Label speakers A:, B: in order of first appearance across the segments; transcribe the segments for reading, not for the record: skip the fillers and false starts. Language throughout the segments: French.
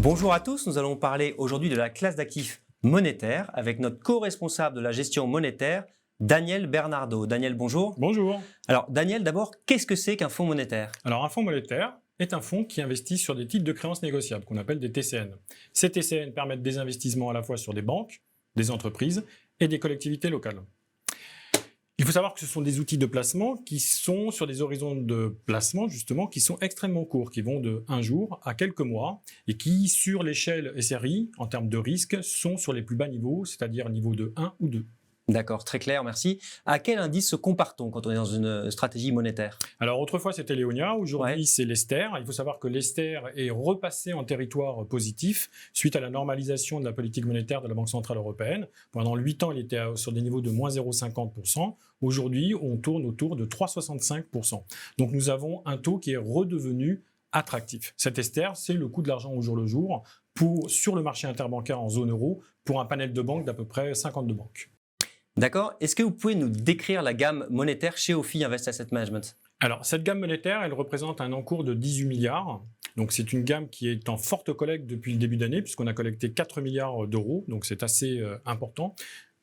A: Bonjour à tous, nous allons parler aujourd'hui de la classe d'actifs monétaires avec notre co-responsable de la gestion monétaire, Daniel Bernardo. Daniel, bonjour.
B: Bonjour.
A: Alors Daniel, d'abord, qu'est-ce que c'est qu'un fonds monétaire?
B: Alors un fonds monétaire est un fonds qui investit sur des titres de créances négociables qu'on appelle des TCN. Ces TCN permettent des investissements à la fois sur des banques, des entreprises et des collectivités locales. Il faut savoir que ce sont des outils de placement qui sont sur des horizons de placement justement qui sont extrêmement courts, qui vont de 1 jour à quelques mois et qui, sur l'échelle SRI, en termes de risque, sont sur les plus bas niveaux, c'est-à-dire niveau de 1 ou 2.
A: D'accord, très clair, merci. À quel indice se compare-t-on quand on est dans une stratégie monétaire?
B: Alors autrefois c'était l'Eonia, aujourd'hui
A: Ouais.
B: c'est l'Ester. Il faut savoir que l'Ester est repassé en territoire positif suite à la normalisation de la politique monétaire de la Banque Centrale Européenne. Pendant 8 ans il était sur des niveaux de moins 0,50%. Aujourd'hui on tourne autour de 3,65%. Donc nous avons un taux qui est redevenu attractif. Cet Ester, c'est le coût de l'argent au jour le jour sur le marché interbancaire en zone euro pour un panel de banques d'à peu près 52 banques.
A: D'accord, est-ce que vous pouvez nous décrire la gamme monétaire chez Ophi Invest Asset Management?
B: Alors, cette gamme monétaire, elle représente un encours de 18 milliards. Donc, c'est une gamme qui est en forte collecte depuis le début d'année, puisqu'on a collecté 4 milliards d'euros. Donc, c'est assez important.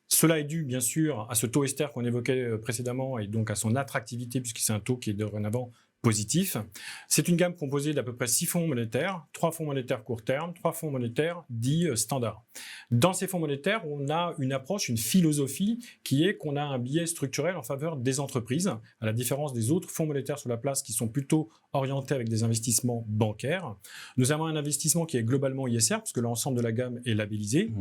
B: Cela est dû, bien sûr, à ce taux Ester qu'on évoquait précédemment et donc à son attractivité, puisque c'est un taux qui est dorénavant positif. C'est une gamme composée d'à peu près 6 fonds monétaires, 3 fonds monétaires court terme, 3 fonds monétaires dits standards. Dans ces fonds monétaires, on a une approche, une philosophie qui est qu'on a un biais structurel en faveur des entreprises, à la différence des autres fonds monétaires sur la place qui sont plutôt orientés avec des investissements bancaires. Nous avons un investissement qui est globalement ISR, puisque l'ensemble de la gamme est labellisé.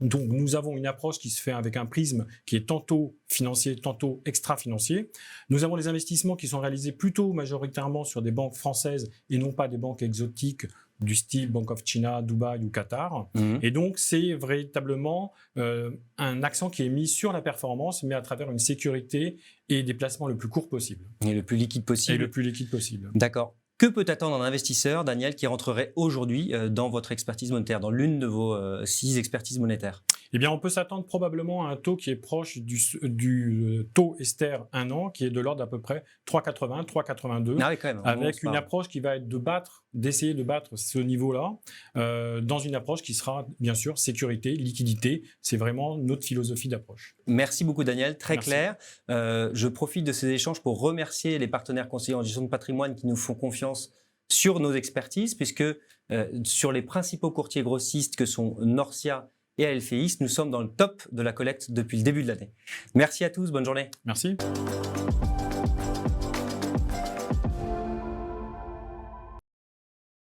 B: Donc, nous avons une approche qui se fait avec un prisme qui est tantôt financier, tantôt extra-financier. Nous avons des investissements qui sont réalisés plutôt majoritairement sur des banques françaises et non pas des banques exotiques du style Bank of China, Dubaï ou Qatar. Et donc, c'est véritablement un accent qui est mis sur la performance, mais à travers une sécurité et des placements le plus courts possible.
A: Et le plus liquide possible.
B: Et le plus liquide possible.
A: D'accord. Que peut attendre un investisseur, Daniel, qui rentrerait aujourd'hui dans votre expertise monétaire, dans l'une de vos 6 expertises monétaires?
B: Eh bien, on peut s'attendre probablement à un taux qui est proche du taux Ester 1 an, qui est de l'ordre d'à peu près 3,80, 3,82,
A: Ah oui, quand même.
B: avec une approche qui va être d'essayer de battre ce niveau-là, dans une approche qui sera, bien sûr, sécurité, liquidité. C'est vraiment notre philosophie d'approche.
A: Merci beaucoup, Daniel. Très
B: Merci.
A: clair. Je profite de ces échanges pour remercier les partenaires conseillers en gestion de patrimoine qui nous font confiance sur nos expertises, puisque sur les principaux courtiers grossistes que sont Norcia et ALFX, nous sommes dans le top de la collecte depuis le début de l'année. Merci à tous, bonne journée.
B: Merci.